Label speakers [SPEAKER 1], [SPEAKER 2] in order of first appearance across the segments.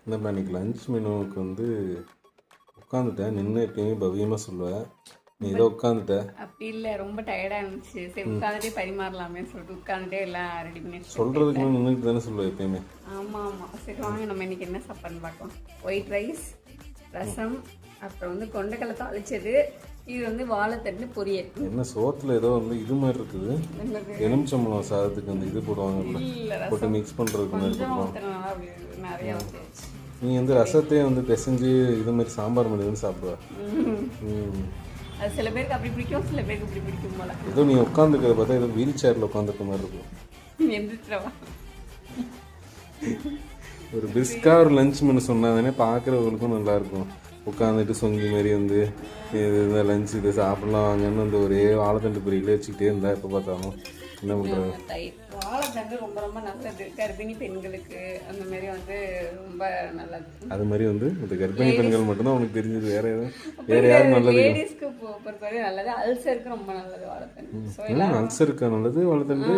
[SPEAKER 1] இந்த இன்னைக்கு லஞ்ச் மெனுவுக்கு வந்து உட்காந்துட்டேன். நின்று எப்பயுமே பவ்யமாக சொல்லுவேன், நீ ஏதோ உட்காந்துட்ட.
[SPEAKER 2] அப்படி இல்லை, ரொம்ப டயர்டாக இருந்துச்சு. சரி உட்காந்துட்டே பரிமாறலாமே சொல்லிட்டு உட்காந்துட்டே எல்லாம் ரெடி பண்ணி
[SPEAKER 1] சொல்கிறதுக்கு முன்னாடி நின்றுட்டு தானே சொல்லுவேன் எப்பயுமே.
[SPEAKER 2] ஆமாம் ஆமாம். சரி வாங்க நம்ம இன்னைக்கு என்ன சாப்பாடுன்னு பார்க்கலாம். ஒயிட் ரைஸ், ரசம், அப்புறம் வந்து கொண்டைக்கடலை தாளிச்சது, இது வந்து வாழைத்தண்டு பொரியல்.
[SPEAKER 1] என்ன சோத்தில் ஏதோ வந்து இது மாதிரி இருக்குது, எலுமிச்சம்பழம் சாதத்துக்கு அந்த இது போடுவாங்கல்ல, போட்டு மிக்ஸ் பண்ணுறதுக்கு மாதிரி போடுவாங்க.
[SPEAKER 2] நிறைய வந்துச்சு.
[SPEAKER 1] நீ வந்து ரசத்தையே வந்து பிசைஞ்சு இது மாதிரி சாம்பார் மாதிரி வந்து சாப்பிடுவா.
[SPEAKER 2] அது சில பேருக்கு அப்படி பிடிக்கும், சில பேருக்கு இப்படி பிடிக்கும் போல.
[SPEAKER 1] ஏதோ நீ உட்காந்துக்கிறத பார்த்தா ஏதோ வீல் சேரில் உட்காந்துருக்க மாதிரி இருக்கும்.
[SPEAKER 2] எந்திரிச்சிடவா?
[SPEAKER 1] ஒரு பிஸ்கா ஒரு லஞ்ச் மெனு சொன்னாதானே பார்க்குறவங்களுக்கும் நல்லாயிருக்கும். உட்காந்துட்டு சொங்கி மாதிரி வந்து இது லஞ்ச் இது சாப்பிட்லாம் வாங்கன்னு வந்து ஒரே வாழைத்தண்டு பொரியலே வச்சுக்கிட்டே இருந்தா எப்போ பார்த்தாலும் என்ன பண்ணுறது.
[SPEAKER 2] வாழைத்தண்டு ரொம்ப ரொம்ப நல்லது கர்ப்பிணி பெண்களுக்கு. அந்த மாதிரி வந்து ரொம்ப நல்லது.
[SPEAKER 1] அது மாதிரி வந்து இந்த கர்ப்பிணி பெண்கள் மட்டும்தான் உனக்கு தெரிஞ்சது, வேற யாரும் நல்லது.
[SPEAKER 2] லேடிஸ்க்கு பொறுத்தவரை நல்லது. அல்சருக்கு ரொம்ப நல்லது வாழைத்தண்டு.
[SPEAKER 1] அல்சருக்கு நல்லது வாழைத்தண்டு.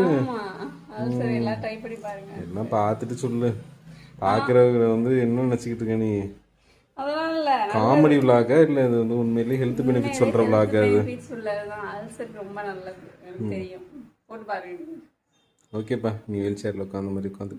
[SPEAKER 2] அல்சர் எல்லாம் ட்ரை பண்ணி பாருங்க.
[SPEAKER 1] எல்லாம் பார்த்துட்டு சொல்லு. பார்க்குறவங்க வந்து என்ன நினச்சிக்கிட்டு இருக்க நீ?
[SPEAKER 2] அதெல்லாம் இல்லை,
[SPEAKER 1] காமெடி விளாக இல்லை, இது வந்து உண்மையிலேயே ஹெல்த் பெனிஃபிட் சொல்கிற விளாக. அது
[SPEAKER 2] அல்சருக்கு ரொம்ப நல்லது, எனக்கு தெரியும். போட்டு பாருங்க.
[SPEAKER 1] ஓகேப்பா, நீ வீல் சேரில் உட்காந்த மாதிரி உட்காந்து